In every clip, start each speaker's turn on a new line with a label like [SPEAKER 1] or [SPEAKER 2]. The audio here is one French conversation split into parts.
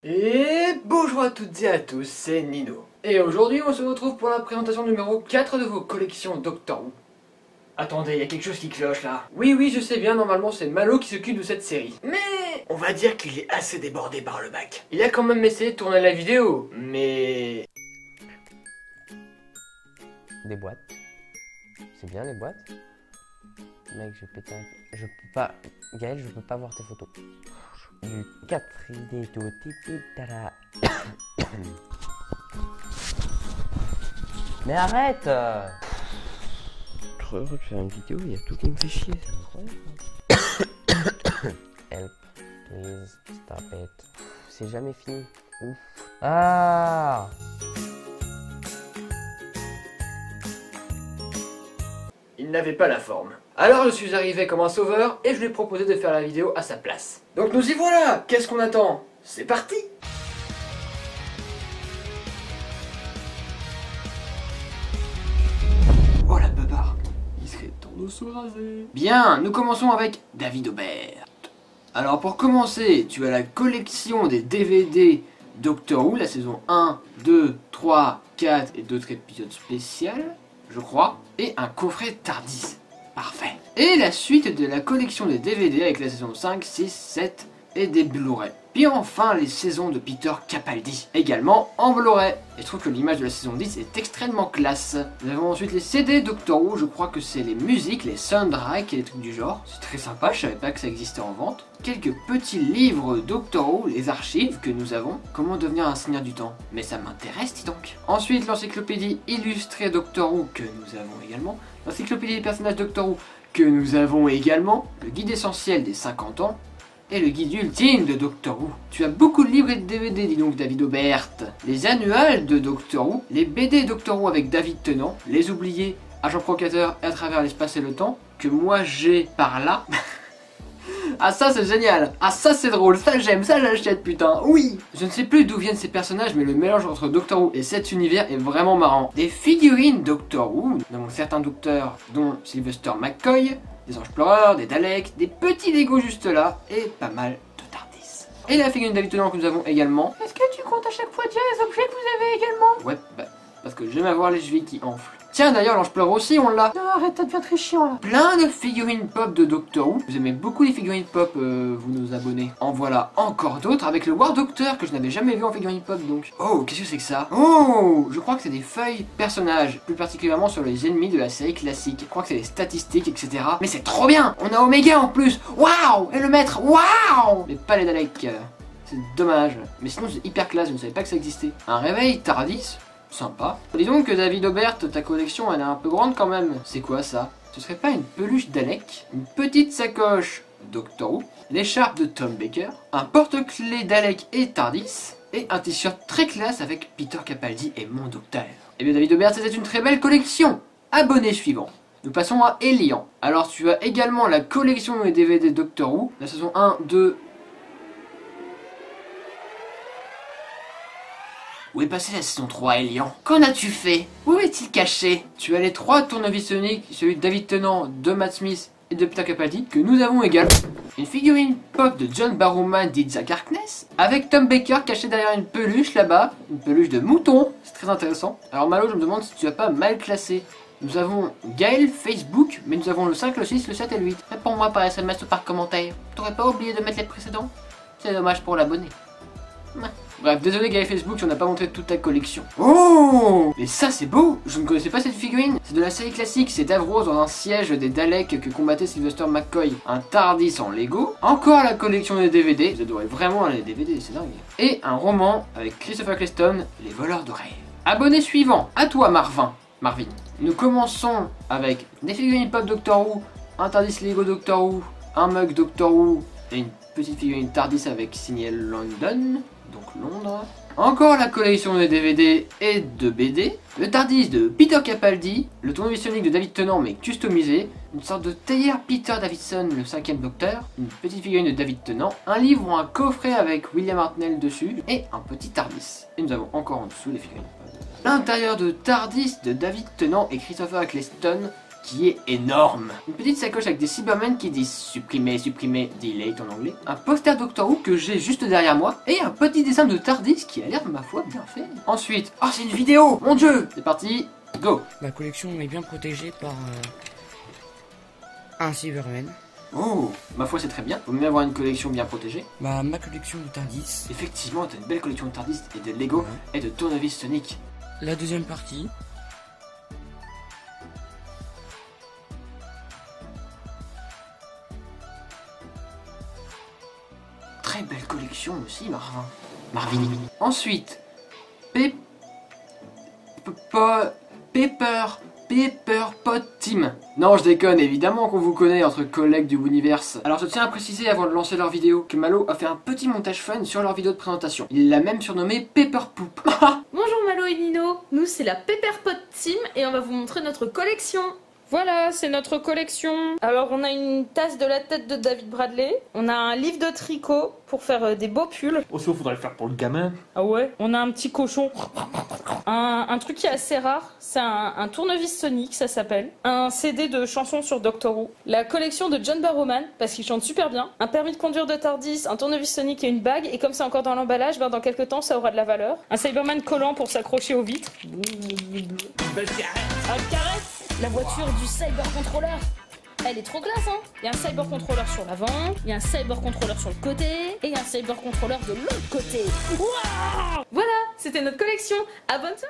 [SPEAKER 1] Et bonjour à toutes et à tous, c'est Nino. Et aujourd'hui on se retrouve pour la présentation numéro 4 de vos collections Doctor Who. Attendez, il y a quelque chose qui cloche là. Oui, je sais bien, normalement c'est Malo qui s'occupe de cette série. Mais on va dire qu'il est assez débordé par le bac. Il a quand même essayé de tourner la vidéo, mais...
[SPEAKER 2] Des boîtes. C'est bien les boîtes. Mec, je pète un... Je peux pas... Gaël, je peux pas voir tes photos. Du 4D tout tara. Mais arrête. Je de faire une vidéo, il y a tout qui me fait chier, c'est incroyable. Help, please, stop it. C'est jamais fini. Ouf. Ah.
[SPEAKER 1] Il n'avait pas la forme. Alors je suis arrivé comme un sauveur et je lui ai proposé de faire la vidéo à sa place. Donc nous y voilà. Qu'est-ce qu'on attend? C'est parti. Oh la beubare. Il serait temps de se raser. Bien, nous commençons avec David Aubert. Alors pour commencer, tu as la collection des DVD Doctor Who, la saison 1, 2, 3, 4 et d'autres épisodes spéciaux, je crois, et un coffret TARDIS. Parfait. Et la suite de la collection des DVD avec la saison 5, 6, 7 et des Blu-ray. Puis enfin les saisons de Peter Capaldi, également en Blu-ray. Et je trouve que l'image de la saison 10 est extrêmement classe. Nous avons ensuite les CD Doctor Who, je crois que c'est les musiques, les soundtracks et les trucs du genre. C'est très sympa, je savais pas que ça existait en vente. Quelques petits livres Doctor Who, les archives que nous avons. Comment devenir un seigneur du temps. Mais ça m'intéresse, dis donc. Ensuite l'encyclopédie illustrée Doctor Who que nous avons également. L'encyclopédie des personnages Doctor Who que nous avons également. Le guide essentiel des 50 ans. Et le guide ultime de Doctor Who. Tu as beaucoup de livres et de DVD, dis donc David Aubert. Les annuals de Doctor Who, les BD Doctor Who avec David Tennant, les oubliés, Agent Provocateur et à travers l'espace et le temps, que moi j'ai par là. Ah ça c'est génial, ah ça c'est drôle, ça j'aime, ça j'achète putain, oui. Je ne sais plus d'où viennent ces personnages, mais le mélange entre Doctor Who et cet univers est vraiment marrant. Des figurines Doctor Who, donc certains docteurs dont Sylvester McCoy, des anges pleureurs, des Daleks, des petits Lego juste là, et pas mal de TARDIS. Et la figurine David Tennant que nous avons également. Est-ce que tu comptes à chaque fois dire les objets que vous avez également? Ouais, bah, parce que j'aime avoir les chevilles qui enflent. Tiens d'ailleurs l'ange pleureur aussi on l'a. Non arrête, ça devient très chiant là. Plein de figurines pop de Doctor Who. Vous aimez beaucoup les figurines pop, vous nos abonnés. En voilà encore d'autres avec le War Doctor que je n'avais jamais vu en figurine pop donc. Oh, qu'est-ce que c'est que ça? Oh, je crois que c'est des feuilles personnages, plus particulièrement sur les ennemis de la série classique. Je crois que c'est les statistiques, etc. Mais c'est trop bien. On a Omega en plus. Waouh. Et le maître, waouh. Mais pas les Daleks. C'est dommage. Mais sinon c'est hyper classe, je ne savais pas que ça existait. Un réveil TARDIS. Sympa. Dis donc que David Aubert, ta collection elle est un peu grande quand même. C'est quoi ça? Ce serait pas une peluche Dalek? Une petite sacoche Doctor Who? L'écharpe de Tom Baker? Un porte-clés Dalek et TARDIS? Et un t-shirt très classe avec Peter Capaldi et mon docteur. Eh bien David Aubert, c'était une très belle collection. Abonné suivant. Nous passons à Elian. Alors tu as également la collection des DVD Doctor Who, la saison 1, 2... Où est passée la saison 3, Elian? Qu'en as-tu fait? Où est-il caché? Tu as les 3 tournevis soniques, celui de David Tennant, de Matt Smith et de Peter Capaldi, que nous avons également. Une figurine pop de John Barrowman dit Zach Harkness, avec Tom Baker caché derrière une peluche là-bas, une peluche de mouton, c'est très intéressant. Alors Malo, je me demande si tu as pas mal classé. Nous avons Gaël Facebook, mais nous avons le 5, le 6, le 7 et le 8. Réponds-moi par SMS ou par commentaire. T'aurais pas oublié de mettre les précédents? C'est dommage pour l'abonné. Ouais. Bref, désolé Gaël Facebook si on n'a pas montré toute ta collection. Oh! Mais ça c'est beau! Je ne connaissais pas cette figurine. C'est de la série classique, c'est Davros dans un siège des Daleks que combattait Sylvester McCoy. Un TARDIS en Lego. Encore la collection des DVD. Vous adorez vraiment les DVD, c'est dingue. Et un roman avec Christopher Eccleston, Les voleurs de rêve. Abonné suivant, à toi Marvin. Nous commençons avec des figurines pop Doctor Who, un TARDIS Lego Doctor Who, un mug Doctor Who et une petite figurine TARDIS avec signé London. Donc Londres. Encore la collection de DVD et de BD. Le TARDIS de Peter Capaldi. Le tournevis sonique de David Tennant mais customisé. Une sorte de théière Peter Davidson, le 5e docteur. Une petite figurine de David Tennant. Un livre ou un coffret avec William Hartnell dessus. Et un petit TARDIS. Et nous avons encore en dessous les figurines. L'intérieur de TARDIS de David Tennant et Christopher Eccleston. qui est énorme. Une petite sacoche avec des Cybermen qui disent supprimer, supprimer, delete en anglais. Un poster Doctor Who que j'ai juste derrière moi. Et un petit dessin de TARDIS qui a l'air, ma foi, bien fait. Ensuite, oh c'est une vidéo, mon dieu. C'est parti, go.
[SPEAKER 2] Ma collection est bien protégée par un Cyberman.
[SPEAKER 1] Oh, ma foi c'est très bien, faut mieux avoir une collection bien protégée.
[SPEAKER 2] Bah, ma collection de TARDIS.
[SPEAKER 1] Effectivement, t'as une belle collection de TARDIS et de Lego et de tournevis Sonic.
[SPEAKER 2] La deuxième partie.
[SPEAKER 1] Très belle collection aussi, Marvin. Ensuite, Pepper Pot Team. Non, je déconne, évidemment qu'on vous connaît entre collègues du Universe. Alors je tiens à préciser avant de lancer leur vidéo que Malo a fait un petit montage fun sur leur vidéo de présentation. Il l'a même surnommé Pepper Poop.
[SPEAKER 3] Bonjour Malo et Nino, nous c'est la Pepper Pot Team et on va vous montrer notre collection. Voilà, c'est notre collection. Alors on a une tasse de la tête de David Bradley, on a un livre de tricot pour faire des beaux pulls.
[SPEAKER 4] Aussi, il faudrait le faire pour le gamin.
[SPEAKER 3] Ah ouais. On a un petit cochon. Un truc qui est assez rare, c'est un tournevis Sonic, ça s'appelle. Un CD de chansons sur Doctor Who. La collection de John Barrowman, parce qu'il chante super bien. Un permis de conduire de TARDIS, un tournevis Sonic et une bague. Et comme c'est encore dans l'emballage, ben dans quelques temps ça aura de la valeur. Un Cyberman collant pour s'accrocher aux vitres. Un carrette. La voiture du Cyber Controller. Elle est trop classe, hein. Il y a un Cyber Controller sur l'avant, il y a un Cyber Controller sur le côté, et il y a un Cyber Controller de l'autre côté. Waouh! Voilà, c'était notre collection. Abonne-toi.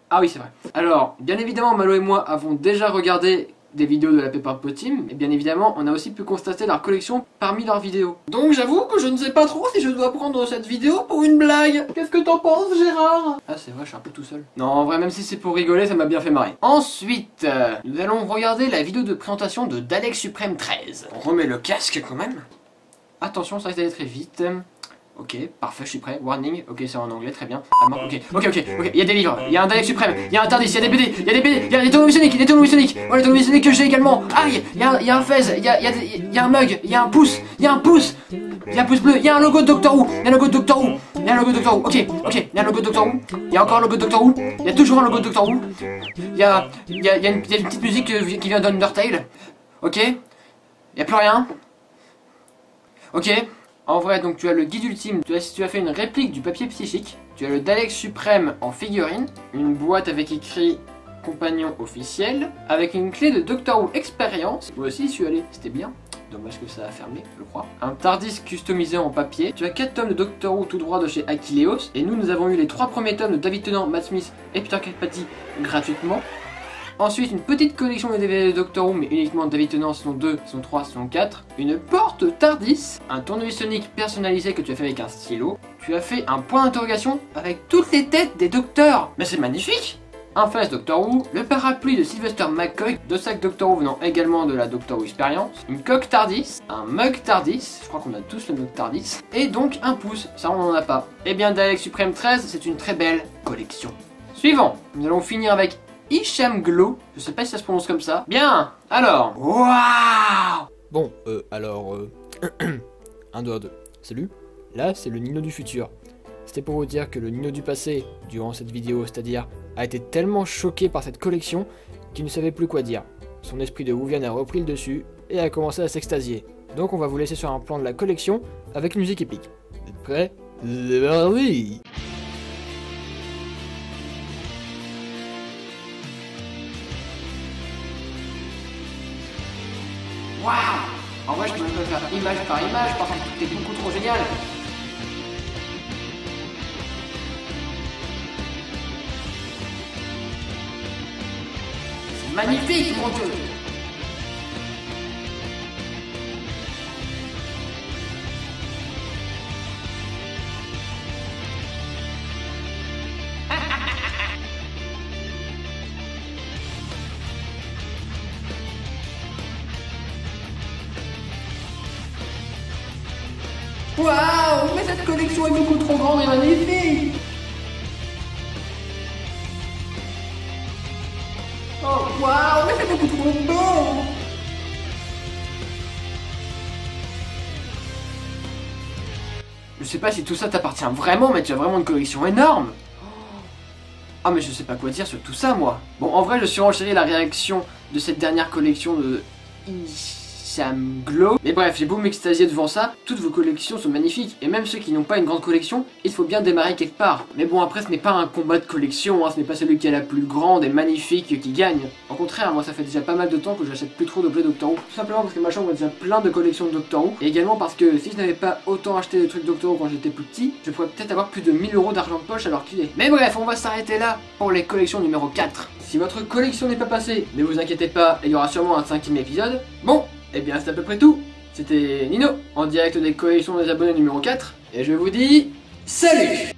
[SPEAKER 1] Ah oui, c'est vrai. Alors, bien évidemment, Malo et moi avons déjà regardé des vidéos de la Pepper Pot Team, et bien évidemment, on a aussi pu constater leur collection parmi leurs vidéos. Donc j'avoue que je ne sais pas trop si je dois prendre cette vidéo pour une blague. Qu'est-ce que t'en penses, Gérard? Ah c'est vrai, je suis un peu tout seul. Non, en vrai, même si c'est pour rigoler, ça m'a bien fait marrer. Ensuite, nous allons regarder la vidéo de présentation de Dalek Suprême 13. On remet le casque quand même. Attention, ça risque d'aller très vite. Ok, parfait, je suis prêt. Warning, ok, c'est en anglais, très bien. Ah, ok. Il y a des livres, il y a un Dalek Suprême, il y a un TARDIS, il y a des BD, il y a des BD, il y a des tournevis Sonic, des tournevis Sonic. Oh, les tournevis Sonic que j'ai également. Aïe, il y a un fez, il y a un mug, il y a un pouce, il y a un pouce, il y a un pouce bleu, il y a un logo de Doctor Who, il y a un logo de Doctor Who, il y a un logo de Doctor Who. Ok, il y a un logo de Doctor Who, il y a encore un logo de Doctor Who, il y a toujours un logo de Doctor Who. Il y a une petite musique qui vient d'Undertale. Ok, il y a plus rien. Ok. En vrai, donc tu as le guide ultime, tu as fait une réplique du papier psychique, tu as le Dalek suprême en figurine, une boîte avec écrit compagnon officiel, avec une clé de Doctor Who Experience. Moi aussi, je suis allé, c'était bien. Dommage que ça a fermé, je crois. Un TARDIS customisé en papier. Tu as 4 tomes de Doctor Who tout droit de chez Achilleos. Et nous avons eu les 3 premiers tomes de David Tennant, Matt Smith et Peter Capaldi gratuitement. Ensuite, une petite collection de DVD de Doctor Who, mais uniquement de David Tennant, saison 2, saison 3, saison 4. Une porte TARDIS, un tournevis Sonic personnalisé que tu as fait avec un stylo. Tu as fait un point d'interrogation avec toutes les têtes des docteurs. Mais c'est magnifique! Un face Doctor Who, le parapluie de Sylvester McCoy, 2 sacs Doctor Who venant également de la Doctor Who Experience, une coque TARDIS, un mug TARDIS, je crois qu'on a tous le mug TARDIS, et donc un pouce, ça on n'en a pas. Et bien Dalek Suprême 13, c'est une très belle collection. Suivant, nous allons finir avec Hicham Glow, je sais pas si ça se prononce comme ça. Bien, alors, waouh!
[SPEAKER 5] Bon, 1, 2, 2. Salut, là c'est le Nino du futur. C'était pour vous dire que le Nino du passé, durant cette vidéo, c'est-à-dire, a été tellement choqué par cette collection qu'il ne savait plus quoi dire. Son esprit de Whovian a repris le dessus et a commencé à s'extasier. Donc on va vous laisser sur un plan de la collection avec une musique épique. Vous êtes prêts? C'est parti!
[SPEAKER 1] Waouh! En vrai, je peux faire image par image parce que tout est beaucoup trop génial. C'est magnifique, mon Dieu! Waouh, mais cette collection est beaucoup trop grande et magnifique. Oh waouh, mais c'est beaucoup trop beau. Je sais pas si tout ça t'appartient vraiment, mais tu as vraiment une collection énorme. Ah mais je sais pas quoi dire sur tout ça moi. Bon en vrai je suis renchéri la réaction de cette dernière collection de Sam Glow. Mais bref, j'ai beau m'extasier devant ça, toutes vos collections sont magnifiques. Et même ceux qui n'ont pas une grande collection, il faut bien démarrer quelque part. Mais bon après ce n'est pas un combat de collection, hein, ce n'est pas celui qui a la plus grande et magnifique qui gagne. Au contraire, moi ça fait déjà pas mal de temps que j'achète plus trop d'objets Doctor Who. Tout simplement parce que ma chambre a déjà plein de collections de Doctor Who. Et également parce que si je n'avais pas autant acheté de trucs Doctor Who quand j'étais plus petit, je pourrais peut-être avoir plus de 1000 € d'argent de poche alors qu'il est. Mais bref, on va s'arrêter là pour les collections numéro 4. Si votre collection n'est pas passée, ne vous inquiétez pas, il y aura sûrement un 5e épisode. Bon, et bien c'est à peu près tout. C'était Nino, en direct des collections des abonnés numéro 4. Et je vous dis salut!